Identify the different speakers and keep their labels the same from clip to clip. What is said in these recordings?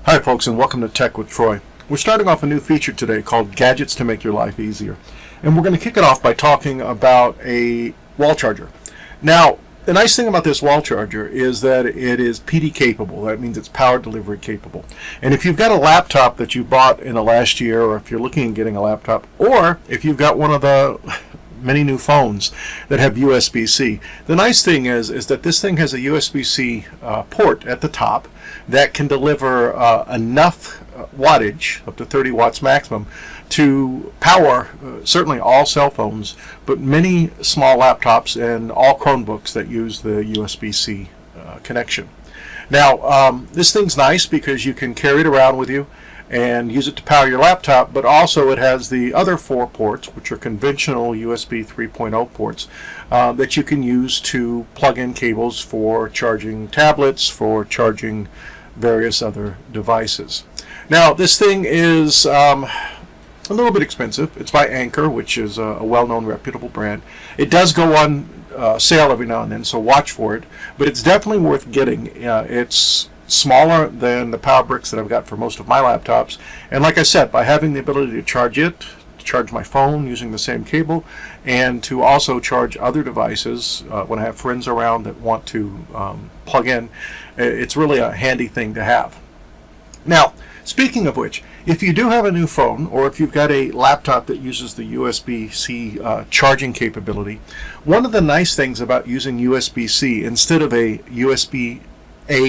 Speaker 1: Hi folks, and welcome to Tech with Troy. We're starting off a new feature today called Gadgets to Make Your Life Easier. And we're going to kick it off by talking about a wall charger. Now, the nice thing about this wall charger is that it is PD capable. That means it's power delivery capable. And if you've got a laptop that you bought in the last year, or if you're looking at getting a laptop, or if you've got one of the many new phones that have USB-C, the nice thing is that this thing has a USB-C port at the top that can deliver enough wattage, up to 30 watts maximum, to power certainly all cell phones, but many small laptops and all Chromebooks that use the USB-C connection. Now, this thing's nice because you can carry it around with you and use it to power your laptop, but also it has the other 4 ports, which are conventional USB 3.0 ports, that you can use to plug in cables for charging tablets, for charging various other devices. Now, this thing is a little bit expensive. It's by Anker, which is a well-known, reputable brand. It does go on sale every now and then, so watch for it, but it's definitely worth getting. It's smaller than the power bricks that I've got for most of my laptops, and like I said, by having the ability to charge it, to charge my phone using the same cable, and to also charge other devices when I have friends around that want to plug in, it's really a handy thing to have. Now, speaking of which, if you do have a new phone, or if you've got a laptop that uses the USB-C charging capability, one of the nice things about using USB-C instead of a USB-A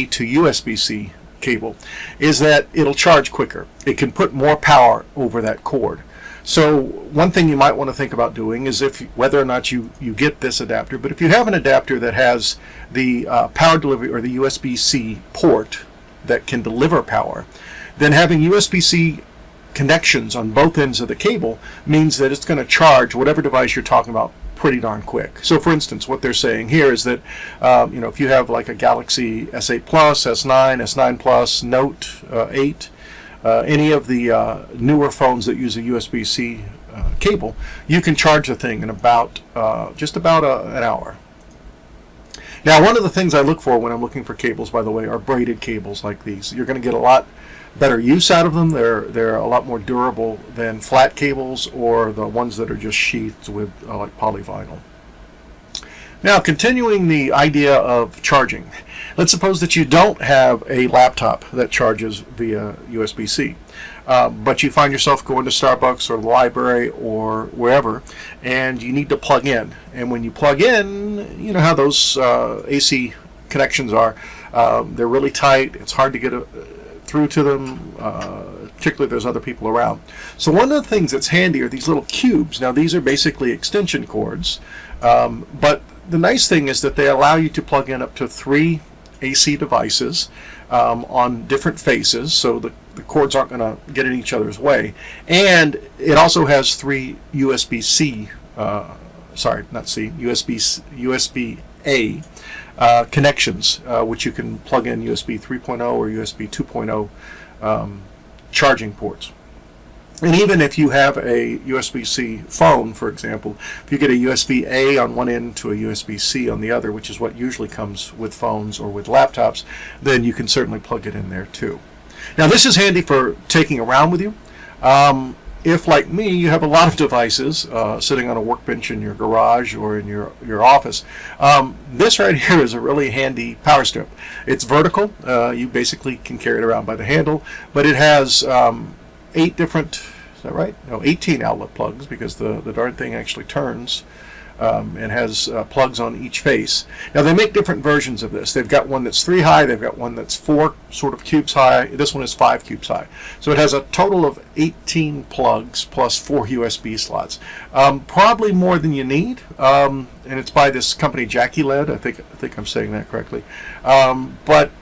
Speaker 1: to USB-C cable is that it'll charge quicker. It can put more power over that cord. So one thing you might want to think about doing is whether or not you get this adapter, but if you have an adapter that has the power delivery or the USB-C port that can deliver power, then having USB-C connections on both ends of the cable means that it's going to charge whatever device you're talking about pretty darn quick. So for instance, what they're saying here is that if you have like a Galaxy S8 Plus, S9, S9 Plus, Note 8, any of the newer phones that use a USB-C cable, you can charge the thing in about just about an hour. Now, one of the things I look for when I'm looking for cables, by the way, are braided cables like these. You're going to get a lot better use out of them. They're a lot more durable than flat cables or the ones that are just sheathed with like polyvinyl. Now, continuing the idea of charging, let's suppose that you don't have a laptop that charges via USB-C, but you find yourself going to Starbucks or the library or wherever, and you need to plug in. And when you plug in, you know how those AC connections are. They're really tight. It's hard to get through to them, particularly if there's other people around. So one of the things that's handy are these little cubes. Now, these are basically extension cords, but the nice thing is that they allow you to plug in up to 3 AC devices on different faces, so the cords aren't going to get in each other's way. And it also has 3 USB-C, USB-A connections, which you can plug in USB 3.0 or USB 2.0 charging ports. And even if you have a USB-C phone, for example, if you get a USB-A on one end to a USB-C on the other, which is what usually comes with phones or with laptops, then you can certainly plug it in there too. Now, this is handy for taking around with you. If, like me, you have a lot of devices sitting on a workbench in your garage or in your office, this right here is a really handy power strip. It's vertical. You basically can carry it around by the handle, but it has 8 different, is that right? No, 18 outlet plugs, because the darn thing actually turns and has plugs on each face. Now, they make different versions of this. They've got one that's 3 high, they've got one that's 4 sort of cubes high. This one is 5 cubes high. So it has a total of 18 plugs plus 4 USB slots. Probably more than you need, and it's by this company Jackie-led. I think I'm saying that correctly. But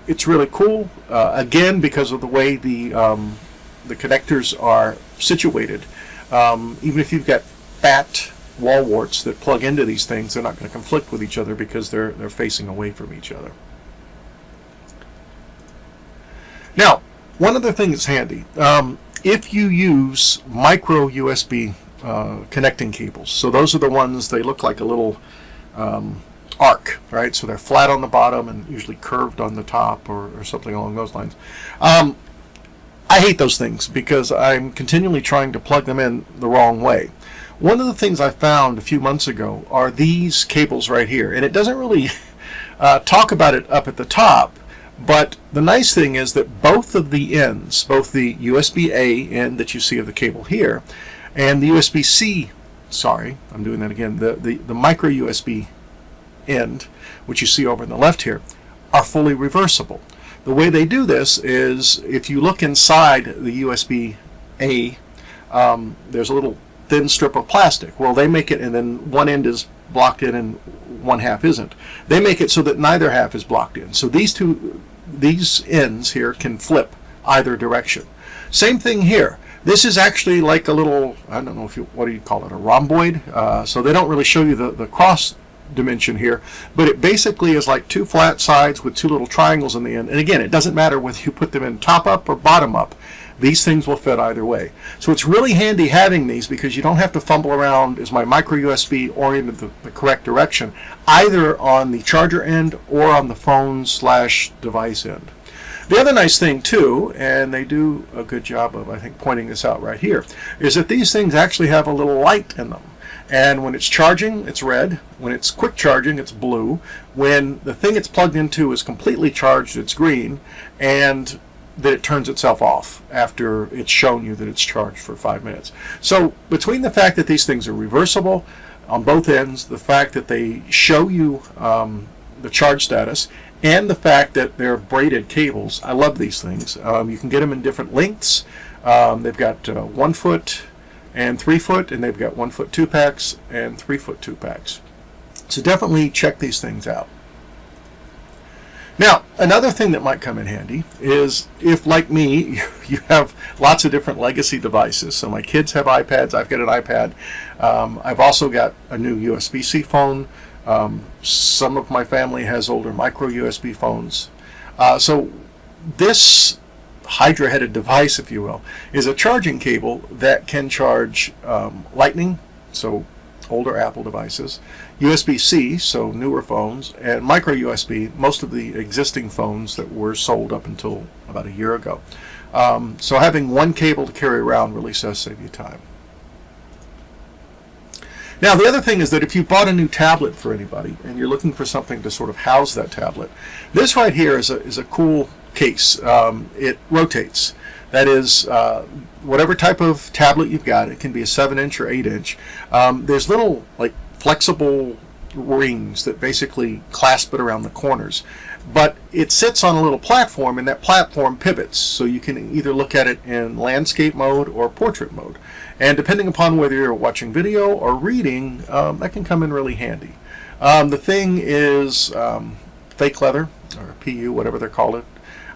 Speaker 1: it's really cool, again, because of the way the connectors are situated. Even if you've got fat wall warts that plug into these things, they're not going to conflict with each other because they're facing away from each other. Now, one other thing that's handy, if you use micro USB connecting cables, so those are the ones, they look like a little arc, right? So they're flat on the bottom and usually curved on the top or something along those lines. I hate those things because I'm continually trying to plug them in the wrong way. One of the things I found a few months ago are these cables right here, and it doesn't really talk about it up at the top, but the nice thing is that both of the ends, both the USB-A end that you see of the cable here and the USB-C, sorry, I'm doing that again, the micro USB end, which you see over in the left here, are fully reversible. The way they do this is if you look inside the USB-A, there's a little thin strip of plastic. Well, they make it, and then one end is blocked in and one half isn't. They make it so that neither half is blocked in. So these ends here can flip either direction. Same thing here. This is actually like a little, I don't know what do you call it, a rhomboid? So they don't really show you the cross dimension here, but it basically is like two flat sides with two little triangles in the end. And again, it doesn't matter whether you put them in top up or bottom up. These things will fit either way. So it's really handy having these because you don't have to fumble around, is my micro USB oriented the correct direction, either on the charger end or on the phone/device end. The other nice thing too, and they do a good job of, I think, pointing this out right here, is that these things actually have a little light in them. And when it's charging, it's red. When it's quick charging, it's blue. When the thing it's plugged into is completely charged, it's green. And that it turns itself off after it's shown you that it's charged for 5 minutes. So between the fact that these things are reversible on both ends, the fact that they show you the charge status, and the fact that they're braided cables, I love these things. You can get them in different lengths. They've got 1 foot and 3 foot, and they've got 1 foot 2-packs and 3 foot 2-packs. So definitely check these things out. Now, another thing that might come in handy is if, like me, you have lots of different legacy devices. So my kids have iPads, I've got an iPad. I've also got a new USB-C phone. Some of my family has older micro USB phones. So this Hydra-headed device, if you will, is a charging cable that can charge Lightning, so older Apple devices, USB-C, so newer phones, and micro USB, most of the existing phones that were sold up until about a year ago. So having one cable to carry around really does save you time. Now, the other thing is that if you bought a new tablet for anybody and you're looking for something to sort of house that tablet, this right here is a cool case. It rotates. That is, whatever type of tablet you've got, it can be a 7-inch or 8-inch. There's little like flexible rings that basically clasp it around the corners. But it sits on a little platform, and that platform pivots, so you can either look at it in landscape mode or portrait mode. And depending upon whether you're watching video or reading, that can come in really handy. The thing is fake leather, or PU, whatever they're called.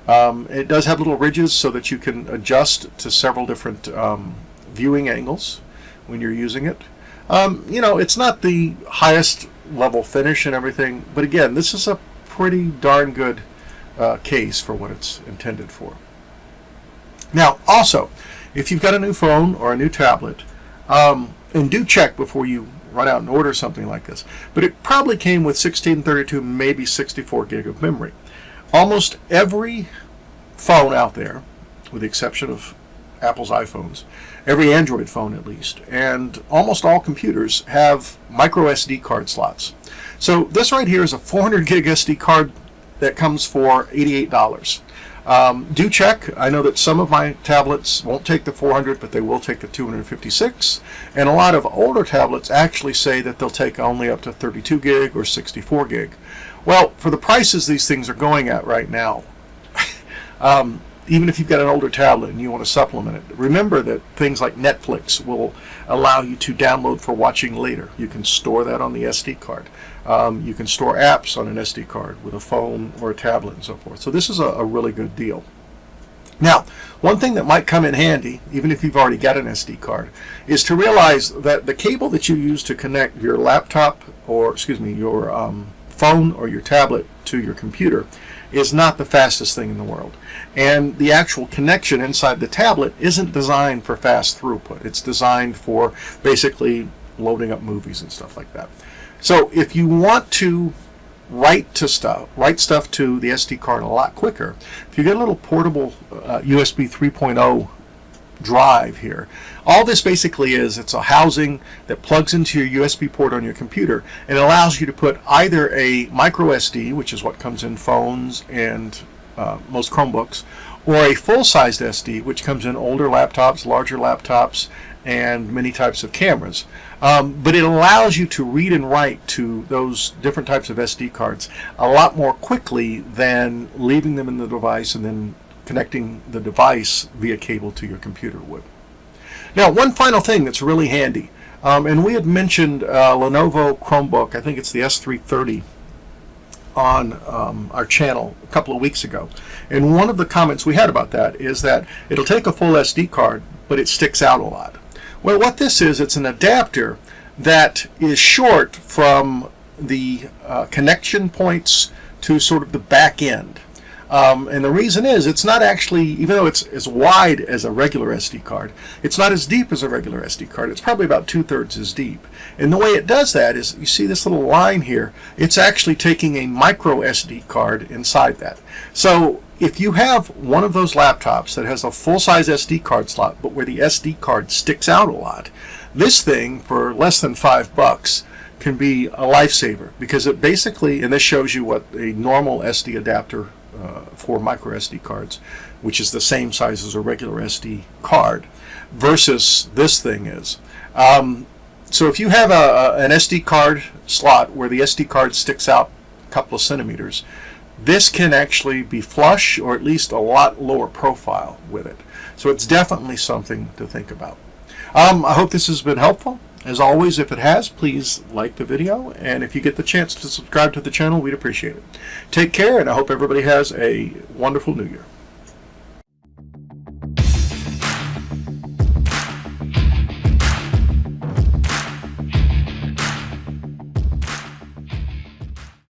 Speaker 1: It does have little ridges so that you can adjust to several different viewing angles when you're using it. You know, it's not the highest level finish and everything, but again, this is a pretty darn good case for what it's intended for. Now, also, if you've got a new phone or a new tablet, and do check before you run out and order something like this, but it probably came with 16, 32, maybe 64 gig of memory. Almost every phone out there, with the exception of Apple's iPhones, every Android phone at least, and almost all computers have micro SD card slots. So this right here is a 400 gig SD card that comes for $88. Do check. I know that some of my tablets won't take the 400, but they will take the 256, and a lot of older tablets actually say that they'll take only up to 32 gig or 64 gig. Well, for the prices these things are going at right now, even if you've got an older tablet and you want to supplement it, remember that things like Netflix will allow you to download for watching later. You can store that on the SD card. You can store apps on an SD card with a phone or a tablet and so forth. So this is a really good deal. Now, one thing that might come in handy, even if you've already got an SD card, is to realize that the cable that you use to connect your laptop, or your phone or your tablet to your computer is not the fastest thing in the world. And the actual connection inside the tablet isn't designed for fast throughput. It's designed for basically loading up movies and stuff like that. So if you want to write stuff to the SD card a lot quicker. If you get a little portable USB 3.0 drive here, all this basically is, it's a housing that plugs into your USB port on your computer, and it allows you to put either a micro SD, which is what comes in phones and most Chromebooks, or a full-sized SD, which comes in older laptops, larger laptops, and many types of cameras. But it allows you to read and write to those different types of SD cards a lot more quickly than leaving them in the device and then connecting the device via cable to your computer would. Now, one final thing that's really handy, and we had mentioned Lenovo Chromebook, I think it's the S330, on our channel a couple of weeks ago. And one of the comments we had about that is that it'll take a full SD card, but it sticks out a lot. Well, what this is, it's an adapter that is short from the connection points to sort of the back end. And the reason is, it's not actually, even though it's as wide as a regular SD card, it's not as deep as a regular SD card. It's probably about 2/3 as deep. And the way it does that is, you see this little line here, it's actually taking a micro SD card inside that. So if you have one of those laptops that has a full-size SD card slot, but where the SD card sticks out a lot, this thing, for less than $5, can be a lifesaver, because it basically, and this shows you what a normal SD adapter for micro SD cards, which is the same size as a regular SD card, versus this thing is. So if you have an SD card slot where the SD card sticks out a couple of centimeters, this can actually be flush, or at least a lot lower profile with it. So it's definitely something to think about. I hope this has been helpful. As always, if it has, please like the video, and if you get the chance to subscribe to the channel, we'd appreciate it. Take care, and I hope everybody has a wonderful New Year.